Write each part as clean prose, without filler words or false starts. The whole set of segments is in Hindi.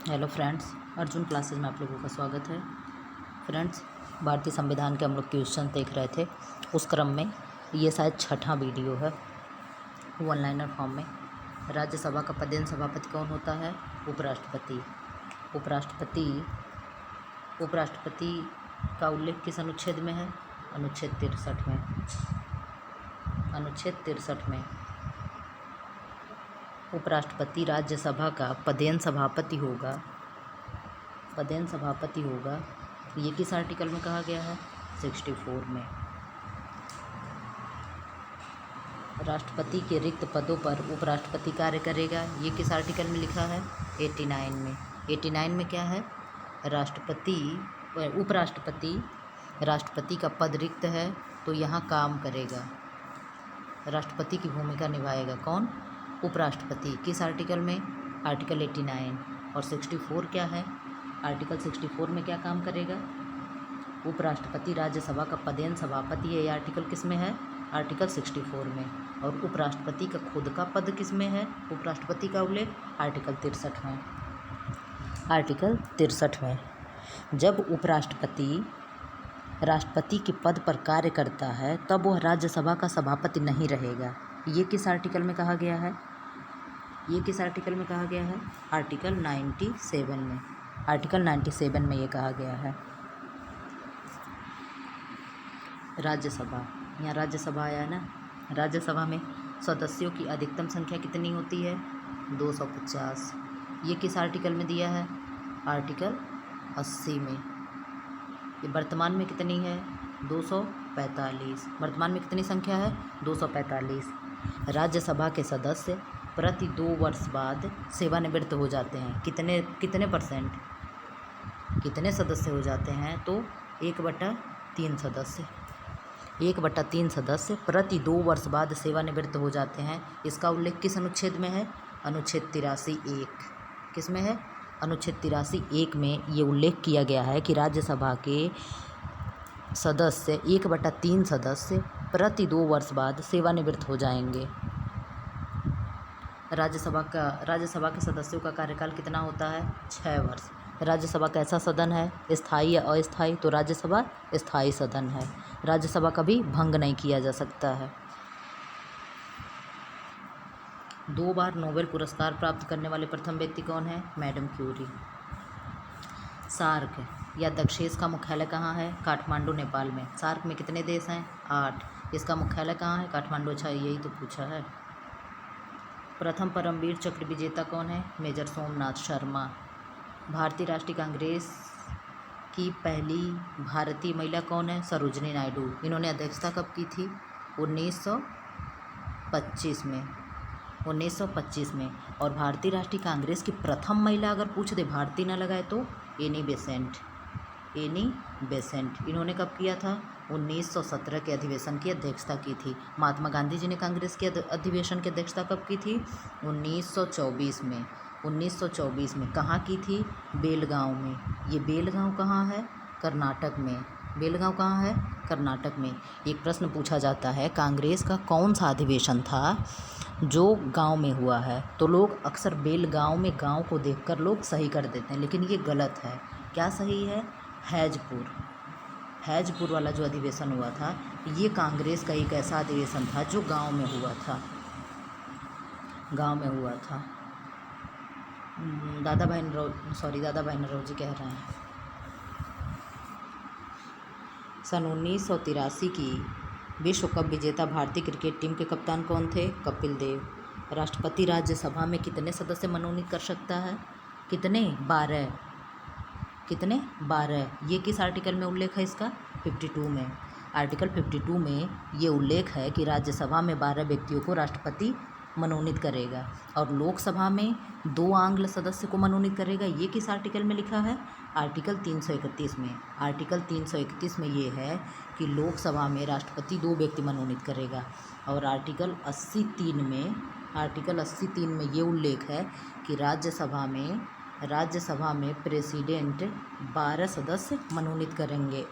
हेलो फ्रेंड्स, अर्जुन क्लासेस में आप लोगों का स्वागत है। फ्रेंड्स, भारतीय संविधान के हम लोग क्वेश्चन देख रहे थे। उस क्रम में ये शायद छठा वीडियो है वन लाइनर फॉर्म में। राज्यसभा का पदेन सभापति कौन होता है? उपराष्ट्रपति। उपराष्ट्रपति उपराष्ट्रपति का उल्लेख किस अनुच्छेद में है? अनुच्छेद 63 में। अनुच्छेद 63 में उपराष्ट्रपति राज्यसभा का पदेन सभापति होगा। पदेन सभापति होगा। ये किस आर्टिकल में कहा गया है? 64 में। राष्ट्रपति के रिक्त पदों पर उपराष्ट्रपति कार्य करेगा। ये किस आर्टिकल में लिखा है? 89 में। 89 में क्या है? राष्ट्रपति का पद रिक्त है तो यहाँ काम करेगा, राष्ट्रपति की भूमिका निभाएगा। कौन? उपराष्ट्रपति। किस आर्टिकल में? आर्टिकल 89। और 64 क्या है? आर्टिकल 64 में क्या काम करेगा? उपराष्ट्रपति राज्यसभा का पदेन सभापति है। ये आर्टिकल किस में है? आर्टिकल 64 में। और उपराष्ट्रपति का खुद का पद किस में है? उपराष्ट्रपति का उल्लेख आर्टिकल 63 में। आर्टिकल 63 में जब उपराष्ट्रपति राष्ट्रपति के पद पर कार्य करता है तब वह राज्यसभा का सभापति नहीं रहेगा। ये किस आर्टिकल में कहा गया है? ये किस आर्टिकल में कहा गया है? आर्टिकल 97 में। आर्टिकल 97 में ये कहा गया है। राज्यसभा, यहाँ राज्यसभा आया ना। राज्यसभा में सदस्यों की अधिकतम संख्या कितनी होती है? 250। ये किस आर्टिकल में दिया है? आर्टिकल 80 में। ये वर्तमान में कितनी है? 245। वर्तमान में कितनी संख्या है? 245। राज्यसभा के सदस्य प्रति 2 वर्ष बाद सेवानिवृत्त हो जाते हैं। कितने परसेंट? कितने सदस्य हो जाते हैं? तो 1/3 सदस्य। 1/3 सदस्य प्रति 2 वर्ष बाद सेवानिवृत्त हो जाते हैं। इसका उल्लेख किस अनुच्छेद में है? अनुच्छेद 83(1). किस में है? अनुच्छेद 83(1) में ये उल्लेख किया गया है कि राज्यसभा के सदस्य 1/3 सदस्य प्रति 2 वर्ष बाद सेवानिवृत्त हो जाएंगे। राज्यसभा के सदस्यों का कार्यकाल कितना होता है? 6 वर्ष। राज्यसभा कैसा सदन है? स्थायी या अस्थायी? तो राज्यसभा स्थायी सदन है। राज्यसभा कभी भंग नहीं किया जा सकता है। 2 बार नोबेल पुरस्कार प्राप्त करने वाले प्रथम व्यक्ति कौन है? Madam Curie. सार्क या दक्षेस का मुख्यालय कहाँ है? काठमांडू, नेपाल में। सार्क में कितने देश हैं? 8। इसका मुख्यालय कहाँ है? काठमांडू। अच्छा, यही तो पूछा है। प्रथम परमवीर चक्र विजेता कौन है? मेजर सोमनाथ शर्मा। भारतीय राष्ट्रीय कांग्रेस की पहली भारतीय महिला कौन है? सरोजिनी नायडू। इन्होंने अध्यक्षता कब की थी? 1925 में। 1925 में। और भारतीय राष्ट्रीय कांग्रेस की प्रथम महिला अगर पूछ दे, भारतीय ना लगाए तो, एनी बेसेंट। Annie Besant. इन्होंने कब किया था? 1917 के अधिवेशन की अध्यक्षता की थी। महात्मा गांधी जी ने कांग्रेस के अधिवेशन की अध्यक्षता कब की थी? 1924 में। 1924 में। कहाँ की थी? बेलगांव में। ये बेलगांव कहाँ है? कर्नाटक में। बेलगांव कहाँ है? कर्नाटक में। एक प्रश्न पूछा जाता है, कांग्रेस का कौन सा अधिवेशन था जो गांव में हुआ है? तो लोग अक्सर बेलगांव में गांव को देखकर लोग सही कर देते हैं, लेकिन ये गलत है। क्या सही है? हैजपुर वाला जो अधिवेशन हुआ था, ये कांग्रेस का एक ऐसा अधिवेशन था जो गांव में हुआ था। गांव में हुआ था। दादा भाई नौरोजी कह रहे हैं। सन 1983 की विश्व कप विजेता भारतीय क्रिकेट टीम के कप्तान कौन थे? कपिल देव। राष्ट्रपति राज्यसभा में कितने सदस्य मनोनीत कर सकता है? कितने? 12। कितने? 12। ये किस आर्टिकल में उल्लेख है इसका? 52 में। आर्टिकल 52 में ये उल्लेख है कि राज्यसभा में 12 व्यक्तियों को राष्ट्रपति मनोनीत करेगा और लोकसभा में 2 आंग्ल सदस्य को मनोनीत करेगा। ये किस आर्टिकल में लिखा है? आर्टिकल 331 में। आर्टिकल 331 में ये है कि लोकसभा में राष्ट्रपति 2 व्यक्ति मनोनीत करेगा। और आर्टिकल 83 में ये उल्लेख है कि राज्यसभा में प्रेसिडेंट 12 सदस्य मनोनीत करेंगे।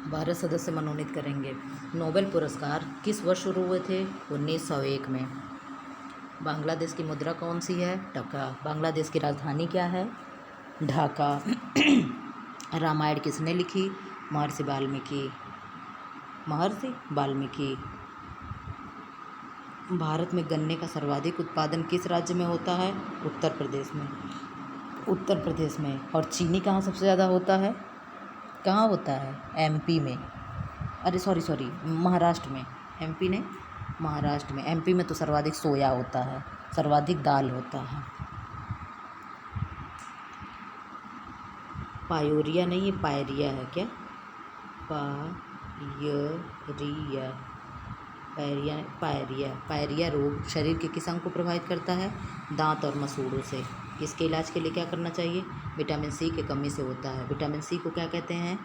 12 सदस्य मनोनीत करेंगे। नोबेल पुरस्कार किस वर्ष शुरू हुए थे? 1901 में। बांग्लादेश की मुद्रा कौन सी है? टका। बांग्लादेश की राजधानी क्या है? ढाका। रामायण किसने लिखी? महर्षि वाल्मीकि। महर्षि वाल्मीकि। भारत में गन्ने का सर्वाधिक उत्पादन किस राज्य में होता है? उत्तर प्रदेश में। उत्तर प्रदेश में। और चीनी कहाँ सबसे ज़्यादा होता है? कहाँ होता है? एमपी में। अरे सॉरी महाराष्ट्र में। एमपी ने महाराष्ट्र में। एमपी में तो सर्वाधिक सोया होता है, सर्वाधिक दाल होता है। पायोरिया नहीं, ये पायरिया है क्या? पायरिया। पायरिया पायरिया पायरिया रोग शरीर के किस अंग को प्रभावित करता है? दांत और मसूड़ों से। इसके इलाज के लिए क्या करना चाहिए? विटामिन सी की कमी से होता है। विटामिन सी को क्या कहते हैं?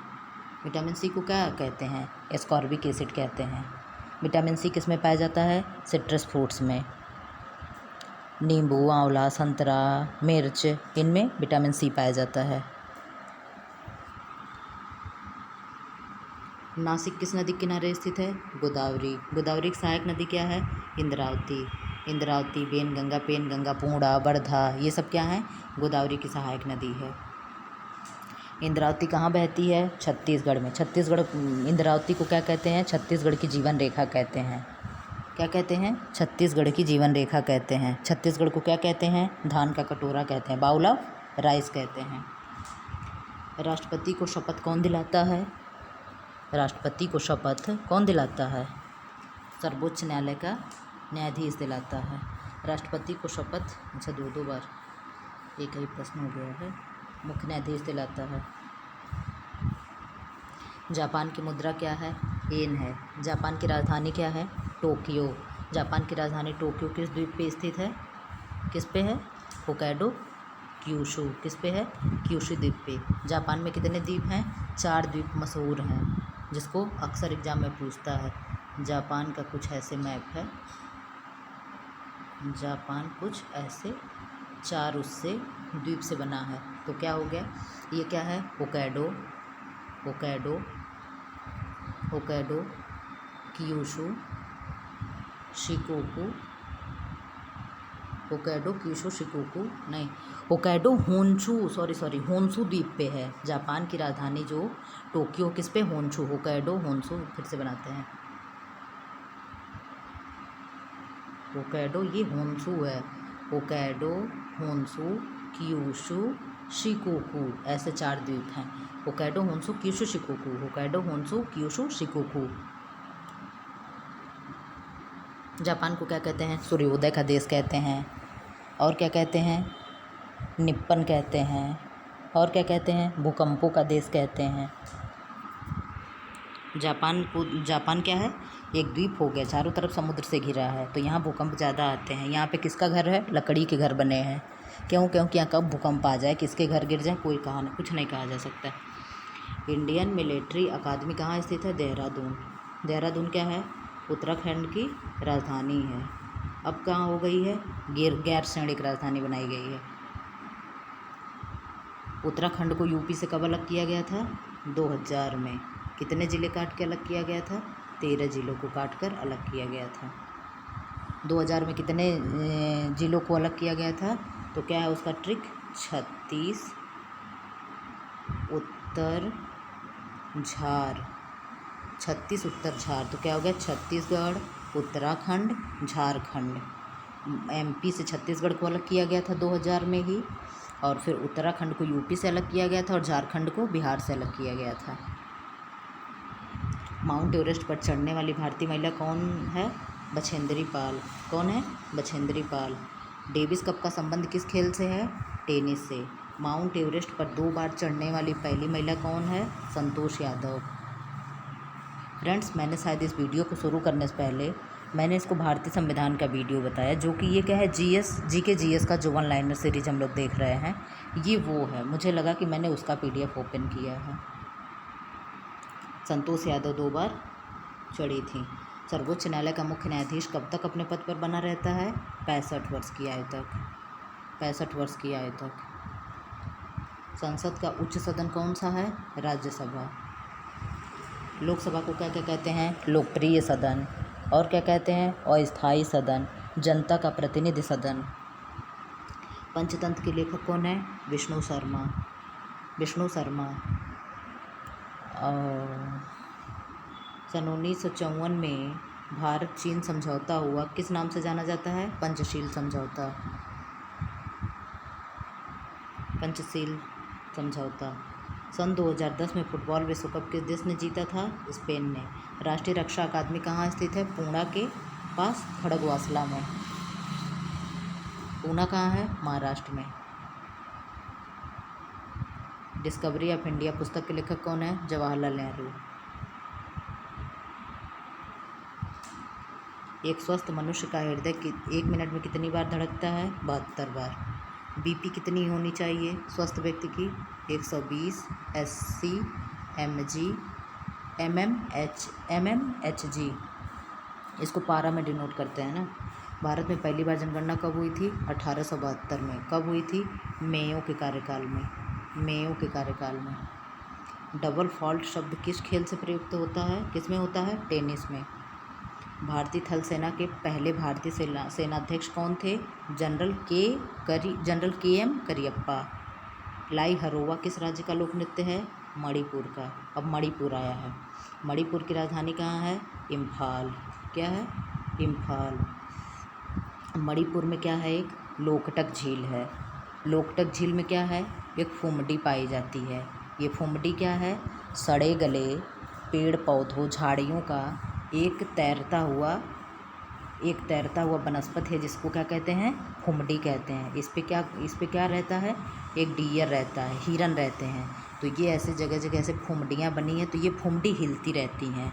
विटामिन सी को क्या कहते हैं? एस्कॉर्बिक एसिड कहते हैं। विटामिन सी किस में पाया जाता है? सिट्रस फ्रूट्स में। नींबू, आंवला, संतरा, मिर्च, इनमें विटामिन सी पाया जाता है। नासिक किस नदी के किनारे स्थित है? गोदावरी। गोदावरी की सहायक नदी क्या है? इंद्रावती। इंद्रावती, पेनगंगा, पेनगंगा, पूर्णा, वर्धा, ये सब क्या हैं? गोदावरी की सहायक नदी है। इंद्रावती कहाँ बहती है? छत्तीसगढ़ में। छत्तीसगढ़, इंद्रावती को क्या कहते हैं? छत्तीसगढ़ की जीवन रेखा कहते हैं। क्या कहते हैं? छत्तीसगढ़ की जीवन रेखा कहते हैं। छत्तीसगढ़ को क्या कहते हैं? धान का कटोरा कहते हैं, बाउल ऑफ राइस कहते हैं। राष्ट्रपति को शपथ कौन दिलाता है? राष्ट्रपति को शपथ कौन दिलाता है? सर्वोच्च न्यायालय का न्यायाधीश दिलाता है। राष्ट्रपति को शपथ, अच्छा 2 बार, एक ही प्रश्न हो गया है। मुख्य न्यायाधीश दिलाता है। जापान की मुद्रा क्या है? येन है। जापान की राजधानी क्या है? टोक्यो। जापान की राजधानी टोक्यो किस द्वीप पे स्थित है? किस पे है? Hokkaido, Kyushu. किस पे है? क्यूशू द्वीप पे। जापान में कितने द्वीप हैं? 4 द्वीप मशहूर हैं, जिसको अक्सर एग्जाम में पूछता है। जापान का कुछ ऐसे मैप है। जापान कुछ ऐसे 4 उससे द्वीप से बना है। तो क्या हो गया? ये क्या है? Hokkaido, Hokkaido, Hokkaido, Kyushu, Shikoku, Hokkaido, Kyushu, Shikoku नहीं, होक्काइडो होन्शू, सॉरी होन्शू द्वीप पे है। जापान की राजधानी जो टोक्यो किस पे? होन्शू। होक्काइडो, होन्शू, फिर से बनाते हैं। होक्काइडो, ये होन्शू है। होक्काइडो, होन्शू, क्यूशू, शिकोकू, ऐसे 4 द्वीप हैं। Hokkaido, Honshu, Kyushu, Shikoku. Hokkaido, Honshu, Kyushu, Shikoku. Japan को क्या कहते हैं? सूर्योदय का देश कहते हैं। और क्या कहते हैं? निप्पन कहते हैं। और क्या कहते हैं? भूकंपों का देश कहते हैं। जापान क्या है? एक द्वीप हो गया, चारों तरफ समुद्र से घिरा है, तो यहाँ भूकंप ज़्यादा आते हैं। यहाँ पे किसका घर है? लकड़ी के घर बने हैं। क्यों? क्योंकि यहाँ कब भूकंप आ जाए, किसके घर गिर जाए, कोई कुछ नहीं कहा जा सकता। इंडियन मिलिट्री अकादमी कहाँ स्थित है? देहरादून। देहरादून क्या है? उत्तराखंड की राजधानी है। अब कहाँ हो गई है? गैरसैंण राजधानी बनाई गई है। उत्तराखंड को यूपी से कब अलग किया गया था? 2000 में। कितने ज़िले काट के अलग किया गया था? 13 ज़िलों को काट कर अलग किया गया था। 2000 में कितने ज़िलों को अलग किया गया था? तो क्या है उसका ट्रिक? 36 उत्तर झार, 36 उत्तर झार। तो क्या हो गया? छत्तीसगढ़, उत्तराखंड, झारखंड। एमपी से छत्तीसगढ़ को अलग किया गया था 2000 में ही, और फिर उत्तराखंड को यूपी से अलग किया गया था, और झारखंड को बिहार से अलग किया गया था। माउंट एवरेस्ट पर चढ़ने वाली भारतीय महिला कौन है? बछेंद्री पाल। कौन है? बछेंद्री पाल। डेविस कप का संबंध किस खेल से है? टेनिस से। माउंट एवरेस्ट पर 2 बार चढ़ने वाली पहली महिला कौन है? संतोष यादव। फ्रेंड्स, मैंने शायद इस वीडियो को शुरू करने से पहले मैंने इसको भारतीय संविधान का वीडियो बताया, जो कि ये क्या है? जीएस का जो 1 लाइनर सीरीज हम लोग देख रहे हैं, ये वो है। मुझे लगा कि मैंने उसका PDF ओपन किया है। संतोष यादव 2 बार चढ़ी थी। सर्वोच्च न्यायालय का मुख्य न्यायाधीश कब तक अपने पद पर बना रहता है? 65 वर्ष की आयु तक। 65 वर्ष की आयु तक। संसद का उच्च सदन कौन सा है? राज्यसभा। लोकसभा को क्या क्या कहते हैं? लोकप्रिय सदन। और क्या कहते हैं? अस्थायी सदन। जनता का प्रतिनिधि सदन। पंचतंत्र के लेखक कौन है? विष्णु शर्मा। विष्णु शर्मा। और सन 1954 में भारत चीन समझौता हुआ, किस नाम से जाना जाता है? पंचशील समझौता। पंचशील समझौता। सन 2010 में फुटबॉल विश्व कप किस देश ने जीता था? स्पेन ने। राष्ट्रीय रक्षा अकादमी कहाँ स्थित है? पूना के पास खड़गवासला में। पूना कहाँ है? महाराष्ट्र में। डिस्कवरी ऑफ इंडिया पुस्तक के लेखक कौन है? जवाहरलाल नेहरू। एक स्वस्थ मनुष्य का हृदय 1 मिनट में कितनी बार धड़कता है? 72 बार। बीपी कितनी होनी चाहिए स्वस्थ व्यक्ति की? 120 80 mg mmHg। इसको पारा में डिनोट करते हैं ना। भारत में पहली बार जनगणना कब हुई थी? 1872 में। कब हुई थी? मेयो के कार्यकाल में। मेयो के कार्यकाल में। डबल फॉल्ट शब्द किस खेल से प्रयुक्त होता है? किस में होता है? टेनिस में। भारतीय थल सेना के पहले भारतीय सेनाध्यक्ष कौन थे? जनरल के एम करियप्पा। लाई हरोवा किस राज्य का लोक नृत्य है? मणिपुर का। अब मणिपुर आया है। मणिपुर की राजधानी कहाँ है? इम्फाल। क्या है? इम्फाल। मणिपुर में क्या है? एक लोकटक झील है। लोकटक झील में क्या है? एक फुमडी पाई जाती है। ये फुमडी क्या है? सड़े गले पेड़ पौधों झाड़ियों का एक तैरता हुआ वनस्पति है, जिसको क्या कहते हैं? फुमडी कहते हैं। इस पे क्या रहता है? एक डियर रहता है, हिरन रहते हैं। तो ये ऐसे जगह जगह ऐसे फुमडियाँ बनी हैं, तो ये फुमडी हिलती रहती हैं।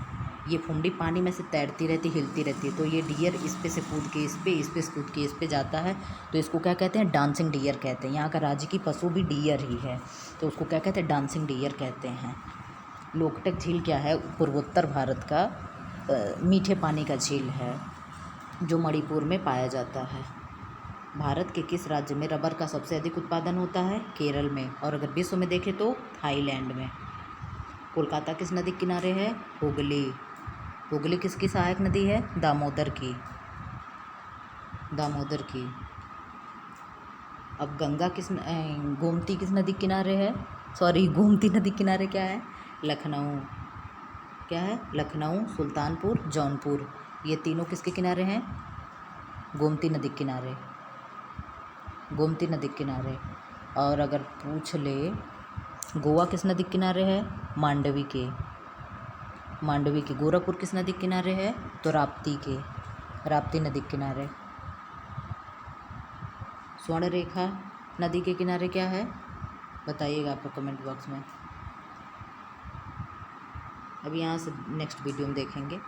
ये फुमडी पानी में से तैरती रहती, हिलती रहती है। तो ये डियर इस पे से कूद के इस पे कूद के इस पे जाता है, तो इसको क्या कहते हैं? डांसिंग डियर कहते हैं। यहाँ का राज्य की पशु भी डियर ही है, तो उसको क्या कहते हैं? डांसिंग डियर कहते हैं। लोकटक झील क्या है? पूर्वोत्तर भारत का मीठे पानी का झील है, जो मणिपुर में पाया जाता है। भारत के किस राज्य में रबर का सबसे अधिक उत्पादन होता है? केरल में। और अगर विश्व में देखें तो थाईलैंड में। कोलकाता किस नदी के किनारे है? हुगली। हुगली किसकी सहायक नदी है? दामोदर की। दामोदर की। अब गोमती किस नदी किनारे है? गोमती नदी किनारे क्या है? लखनऊ। क्या है? लखनऊ, सुल्तानपुर, जौनपुर। ये तीनों किसके किनारे हैं? गोमती नदी किनारे। गोमती नदी किनारे। और अगर पूछ ले गोवा किस नदी किनारे है? मांडवी के। मांडवी के। गोरखपुर किस नदी किनारे है? तो राप्ती के। राप्ती नदी किनारे। स्वर्ण रेखा नदी के किनारे क्या है? बताइएगा आपको कमेंट बॉक्स में। अब यहाँ से नेक्स्ट वीडियो में देखेंगे।